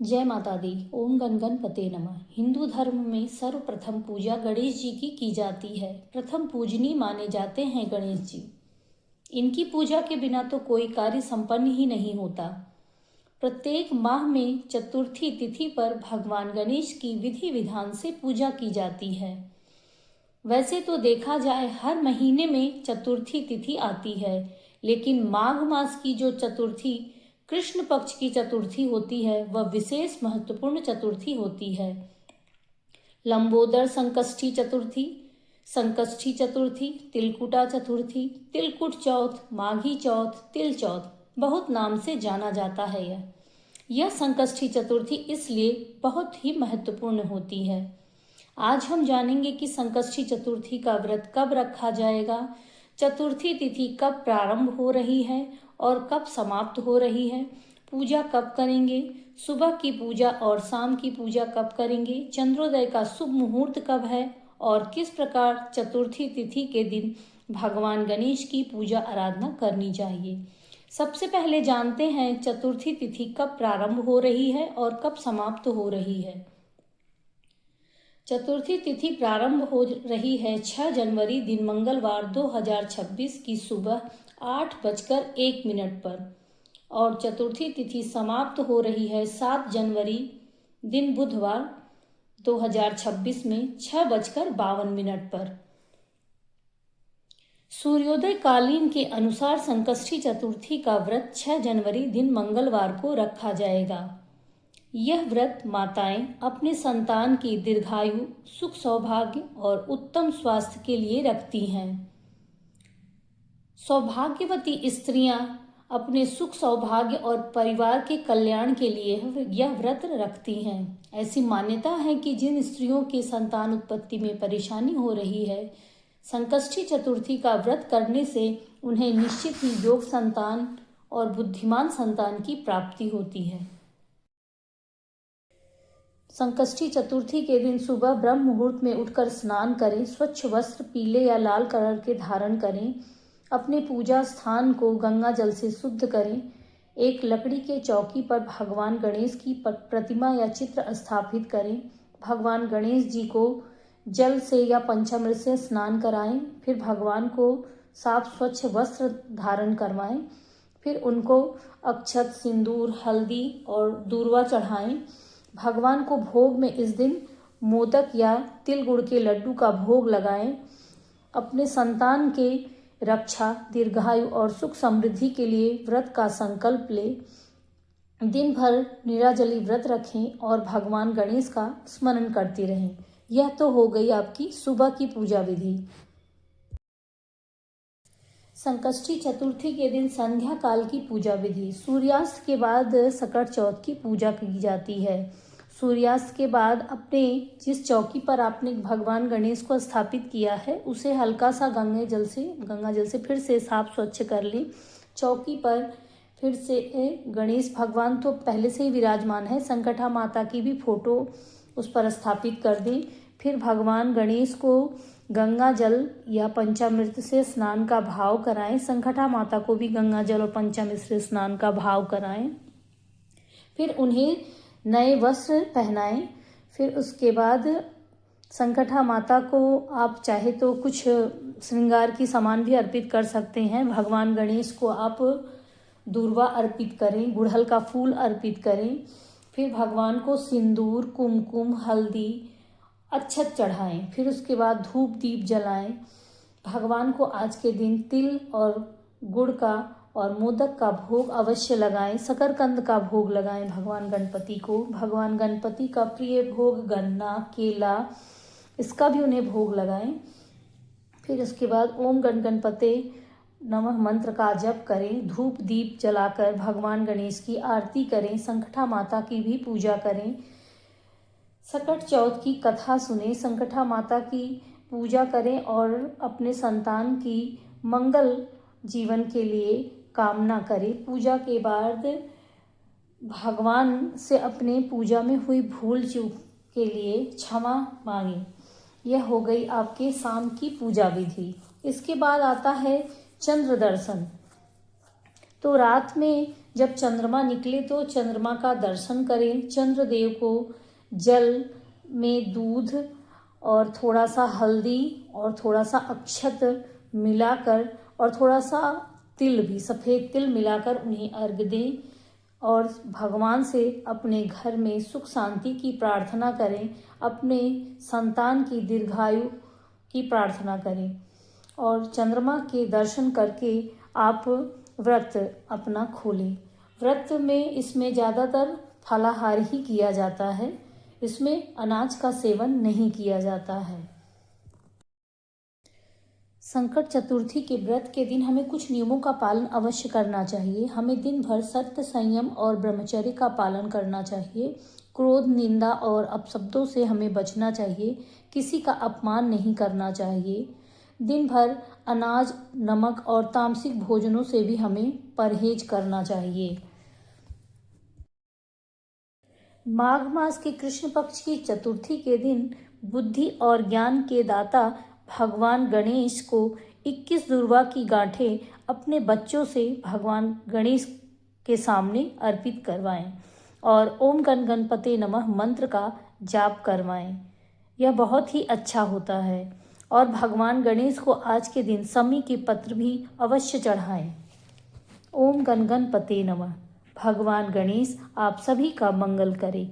जय माता दी। ओम गण गणपते नमः। हिंदू धर्म में सर्वप्रथम पूजा गणेश जी की जाती है। प्रथम पूजनीय माने जाते हैं गणेश जी। इनकी पूजा के बिना तो कोई कार्य संपन्न ही नहीं होता। प्रत्येक माह में चतुर्थी तिथि पर भगवान गणेश की विधि विधान से पूजा की जाती है। वैसे तो देखा जाए हर महीने में चतुर्थी तिथि आती है, लेकिन माघ मास की जो चतुर्थी कृष्ण पक्ष की चतुर्थी होती है वह विशेष महत्वपूर्ण चतुर्थी होती है। लंबोदर संकष्टी चतुर्थी, संकष्टी चतुर्थी, तिलकुटा चतुर्थी, तिलकुट चौथ, माघी चौथ, तिल चौथ बहुत नाम से जाना जाता है। यह संकष्टी चतुर्थी इसलिए बहुत ही महत्वपूर्ण होती है। आज हम जानेंगे कि संकष्टी चतुर्थी का व्रत कब रखा जाएगा, चतुर्थी तिथि कब प्रारंभ हो रही है और कब समाप्त हो रही है, पूजा कब करेंगे, सुबह की पूजा और शाम की पूजा कब करेंगे, चंद्रोदय का शुभ मुहूर्त कब है और किस प्रकार चतुर्थी तिथि के दिन भगवान गणेश की पूजा आराधना करनी चाहिए। सबसे पहले जानते हैं चतुर्थी तिथि कब प्रारंभ हो रही है और कब समाप्त हो रही है। चतुर्थी तिथि प्रारंभ हो रही है 6 जनवरी दिन मंगलवार 2026 की सुबह 8:01 पर और चतुर्थी तिथि समाप्त हो रही है 7 जनवरी दिन बुधवार 2026 में 6:52 पर। सूर्योदय कालीन के अनुसार संकष्टी चतुर्थी का व्रत 6 जनवरी दिन मंगलवार को रखा जाएगा। यह व्रत माताएं अपने संतान की दीर्घायु, सुख सौभाग्य और उत्तम स्वास्थ्य के लिए रखती हैं। सौभाग्यवती स्त्रियां अपने सुख सौभाग्य और परिवार के कल्याण के लिए यह व्रत रखती हैं। ऐसी मान्यता है कि जिन स्त्रियों की संतान उत्पत्ति में परेशानी हो रही है, संकष्टी चतुर्थी का व्रत करने से उन्हें निश्चित ही योग्य संतान और बुद्धिमान संतान की प्राप्ति होती है। संकष्टी चतुर्थी के दिन सुबह ब्रह्म मुहूर्त में उठकर स्नान करें, स्वच्छ वस्त्र पीले या लाल कलर के धारण करें, अपने पूजा स्थान को गंगा जल से शुद्ध करें, एक लकड़ी के चौकी पर भगवान गणेश की प्रतिमा या चित्र स्थापित करें, भगवान गणेश जी को जल से या पंचामृत से स्नान कराएं, फिर भगवान को साफ स्वच्छ वस्त्र धारण करवाएं, फिर उनको अक्षत, सिंदूर, हल्दी और दूर्वा चढ़ाएं। भगवान को भोग में इस दिन मोदक या तिल गुड़ के लड्डू का भोग लगाएं। अपने संतान के रक्षा, दीर्घायु और सुख समृद्धि के लिए व्रत का संकल्प लें। दिन भर निराजली व्रत रखें और भगवान गणेश का स्मरण करते रहें। यह तो हो गई आपकी सुबह की पूजा विधि। संकष्टी चतुर्थी के दिन संध्या काल की पूजा विधि। सूर्यास्त के बाद सकट चौथ की पूजा की जाती है। सूर्यास्त के बाद अपने जिस चौकी पर आपने भगवान गणेश को स्थापित किया है उसे हल्का सा गंगा जल से फिर से साफ स्वच्छ कर लें। चौकी पर फिर से गणेश भगवान तो पहले से ही विराजमान है, संकटा माता की भी फोटो उस पर स्थापित कर दें। फिर भगवान गणेश को गंगा जल या पंचामृत से स्नान का भाव कराएं। संकटा माता को भी गंगा जल और पंचामृत से स्नान का भाव कराएं। फिर उन्हें नए वस्त्र पहनाएं। फिर उसके बाद संकटा माता को आप चाहे तो कुछ श्रृंगार की सामान भी अर्पित कर सकते हैं। भगवान गणेश को आप दूर्वा अर्पित करें, गुड़हल का फूल अर्पित करें। फिर भगवान को सिंदूर, कुमकुम, हल्दी, अक्षत चढ़ाएं। फिर उसके बाद धूप दीप जलाएं। भगवान को आज के दिन तिल और गुड़ का और मोदक का भोग अवश्य लगाएं। शकरकंद का भोग लगाएं भगवान गणपति को। भगवान गणपति का प्रिय भोग गन्ना, केला, इसका भी उन्हें भोग लगाएं। फिर उसके बाद ओम गण गणपते नमः मंत्र का जप करें। धूप दीप जलाकर भगवान गणेश की आरती करें। संकटा माता की भी पूजा करें। सकट चौथ की कथा सुने, संकटा माता की पूजा करें और अपने संतान की मंगल जीवन के लिए कामना करें। पूजा के बाद भगवान से अपने पूजा में हुई भूल चूक के लिए क्षमा मांगे। यह हो गई आपके शाम की पूजा विधि। इसके बाद आता है चंद्र दर्शन। तो रात में जब चंद्रमा निकले तो चंद्रमा का दर्शन करें। चंद्रदेव को जल में दूध और थोड़ा सा हल्दी और थोड़ा सा अक्षत मिलाकर और थोड़ा सा तिल भी, सफ़ेद तिल मिलाकर उन्हें अर्घ दें और भगवान से अपने घर में सुख शांति की प्रार्थना करें, अपने संतान की दीर्घायु की प्रार्थना करें। और चंद्रमा के दर्शन करके आप व्रत अपना खोलें। व्रत में इसमें ज़्यादातर फलाहार ही किया जाता है, इसमें अनाज का सेवन नहीं किया जाता है। संकट चतुर्थी के व्रत के दिन हमें कुछ नियमों का पालन अवश्य करना चाहिए। हमें दिन भर सत्य, संयम और ब्रह्मचर्य का पालन करना चाहिए। क्रोध, निंदा और अपशब्दों से हमें बचना चाहिए। किसी का अपमान नहीं करना चाहिए। दिन भर अनाज, नमक और तामसिक भोजनों से भी हमें परहेज करना चाहिए। माघ मास के कृष्ण पक्ष की चतुर्थी के दिन बुद्धि और ज्ञान के दाता भगवान गणेश को 21 दुर्वा की गांठें अपने बच्चों से भगवान गणेश के सामने अर्पित करवाएं और ओम गण गणपते नमः मंत्र का जाप करवाएं। यह बहुत ही अच्छा होता है। और भगवान गणेश को आज के दिन समी के पत्र भी अवश्य चढ़ाएं। ओम गण गणपते नमः। भगवान गणेश आप सभी का मंगल करे।